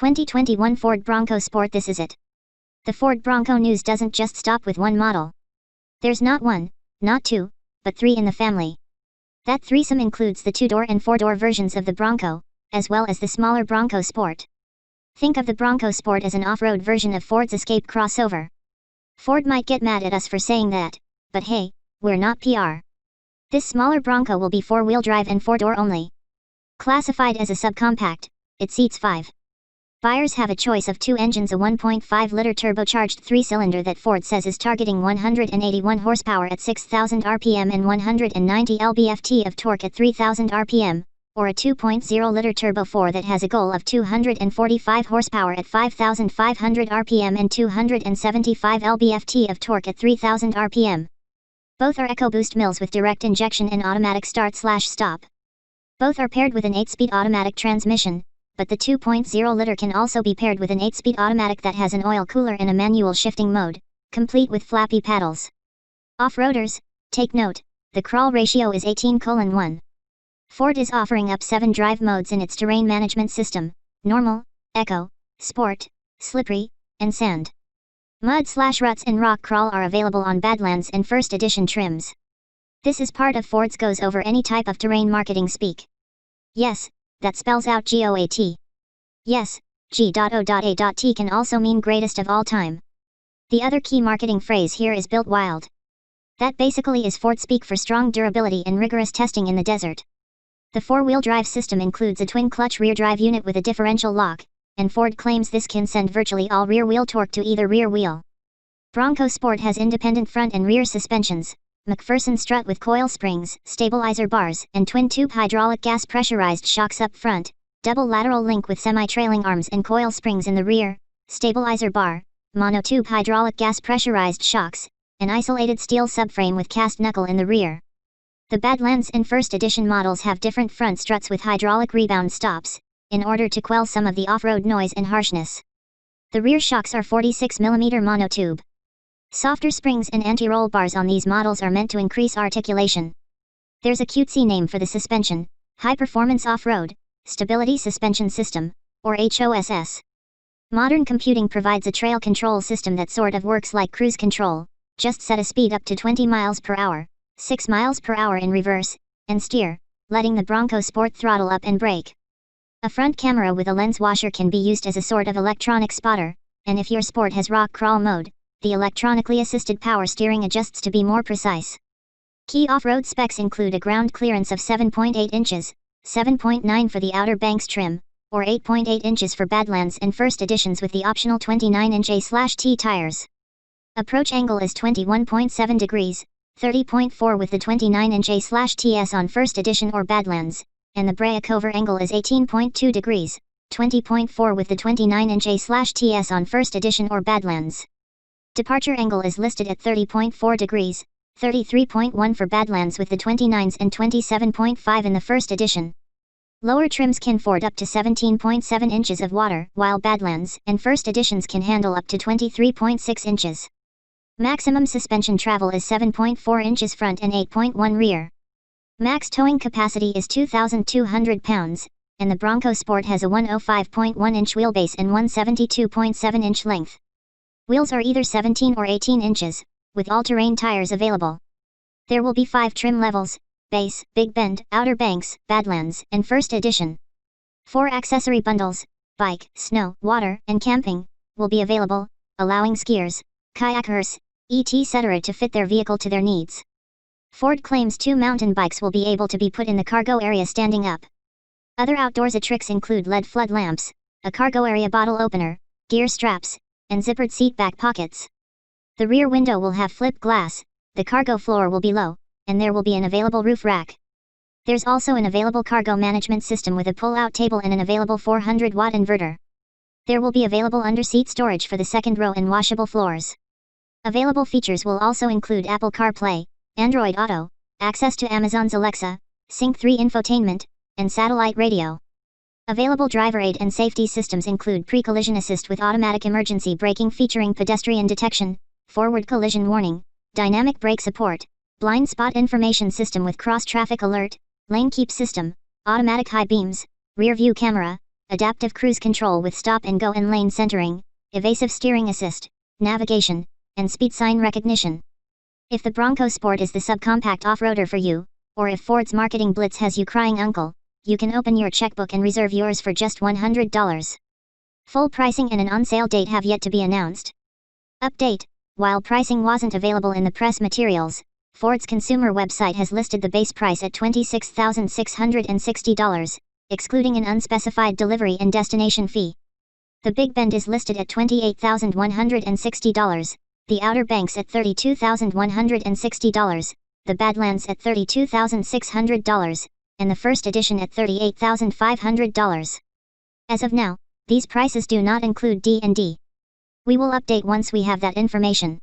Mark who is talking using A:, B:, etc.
A: 2021 Ford Bronco Sport. This is it. The Ford Bronco news doesn't just stop with one model. There's not one, not two, but three in the family. That threesome includes the two-door and four-door versions of the Bronco, as well as the smaller Bronco Sport. Think of the Bronco Sport as an off-road version of Ford's Escape crossover. Ford might get mad at us for saying that, but hey, we're not PR. This smaller Bronco will be four-wheel drive and four-door only. Classified as a subcompact, it seats 5. Buyers have a choice of two engines, a 1.5-liter turbocharged three-cylinder that Ford says is targeting 181 horsepower at 6,000 RPM and 190 lb-ft of torque at 3,000 RPM, or a 2.0-liter Turbo 4 that has a goal of 245 horsepower at 5,500 RPM and 275 lb-ft of torque at 3,000 RPM. Both are EcoBoost mills with direct injection and automatic start/stop. Both are paired with an 8-speed automatic transmission, but the 2.0-liter can also be paired with an 8-speed automatic that has an oil cooler and a manual shifting mode, complete with flappy paddles. Off-roaders, take note, the crawl ratio is 18:1. Ford is offering up 7 drive modes in its terrain management system: normal, eco, sport, slippery, and sand. Mud/ruts and rock crawl are available on Badlands and First Edition trims. This is part of Ford's goes over any type of terrain marketing speak. Yes, that spells out GOAT. Yes, G.O.A.T can also mean greatest of all time. The other key marketing phrase here is built wild. That basically is Ford speak for strong durability and rigorous testing in the desert. The four-wheel drive system includes a twin-clutch rear drive unit with a differential lock, and Ford claims this can send virtually all rear-wheel torque to either rear wheel. Bronco Sport has independent front and rear suspensions, McPherson strut with coil springs, stabilizer bars, and twin-tube hydraulic gas pressurized shocks up front, double lateral link with semi-trailing arms and coil springs in the rear, stabilizer bar, monotube hydraulic gas pressurized shocks, an isolated steel subframe with cast knuckle in the rear. The Badlands and First Edition models have different front struts with hydraulic rebound stops, in order to quell some of the off-road noise and harshness. The rear shocks are 46mm monotube. Softer springs and anti-roll bars on these models are meant to increase articulation. There's a cutesy name for the suspension: High Performance Off-Road Stability Suspension System, or HOSS. Modern computing provides a trail control system that sort of works like cruise control. Just set a speed up to 20 miles per hour, 6 miles per hour in reverse, and steer, letting the Bronco Sport throttle up and brake. A front camera with a lens washer can be used as a sort of electronic spotter, and if your Sport has rock crawl mode, the electronically assisted power steering adjusts to be more precise. Key off-road specs include a ground clearance of 7.8 inches, 7.9 for the Outer Banks trim, or 8.8 inches for Badlands and First Editions with the optional 29-inch A/T tires. Approach angle is 21.7 degrees, 30.4 with the 29-inch A/TS on First Edition or Badlands, and the Brea cover angle is 18.2 degrees, 20.4 with the 29-inch A/TS on First Edition or Badlands. Departure angle is listed at 30.4 degrees, 33.1 for Badlands with the 29s and 27.5 in the First Edition. Lower trims can ford up to 17.7 inches of water, while Badlands and First Editions can handle up to 23.6 inches. Maximum suspension travel is 7.4 inches front and 8.1 rear. Max towing capacity is 2,200 pounds, and the Bronco Sport has a 105.1-inch wheelbase and 172.7-inch length. Wheels are either 17 or 18 inches, with all-terrain tires available. There will be 5 trim levels: base, Big Bend, Outer Banks, Badlands, and First Edition. 4 accessory bundles: bike, snow, water, and camping, will be available, allowing skiers, kayakers, etc. to fit their vehicle to their needs. Ford claims 2 mountain bikes will be able to be put in the cargo area standing up. Other outdoorsy tricks include LED flood lamps, a cargo area bottle opener, gear straps, and zippered seat back pockets. The rear window will have flip glass, the cargo floor will be low, and there will be an available roof rack. There's also an available cargo management system with a pull-out table and an available 400-watt inverter. There will be available under-seat storage for the second row and washable floors. Available features will also include Apple CarPlay, Android Auto, access to Amazon's Alexa, Sync 3 infotainment, and satellite radio. Available driver aid and safety systems include pre-collision assist with automatic emergency braking featuring pedestrian detection, forward collision warning, dynamic brake support, blind spot information system with cross-traffic alert, lane keep system, automatic high beams, rear view camera, adaptive cruise control with stop and go and lane centering, evasive steering assist, navigation, and speed sign recognition. If the Bronco Sport is the subcompact off-roader for you, or if Ford's marketing blitz has you crying uncle, you can open your checkbook and reserve yours for just $100. Full pricing and an on-sale date have yet to be announced. Update: while pricing wasn't available in the press materials, Ford's consumer website has listed the base price at $26,660, excluding an unspecified delivery and destination fee. The Big Bend is listed at $28,160, the Outer Banks at $32,160, the Badlands at $32,600, and the First Edition at $38,500. As of now, these prices do not include D&D. We will update once we have that information.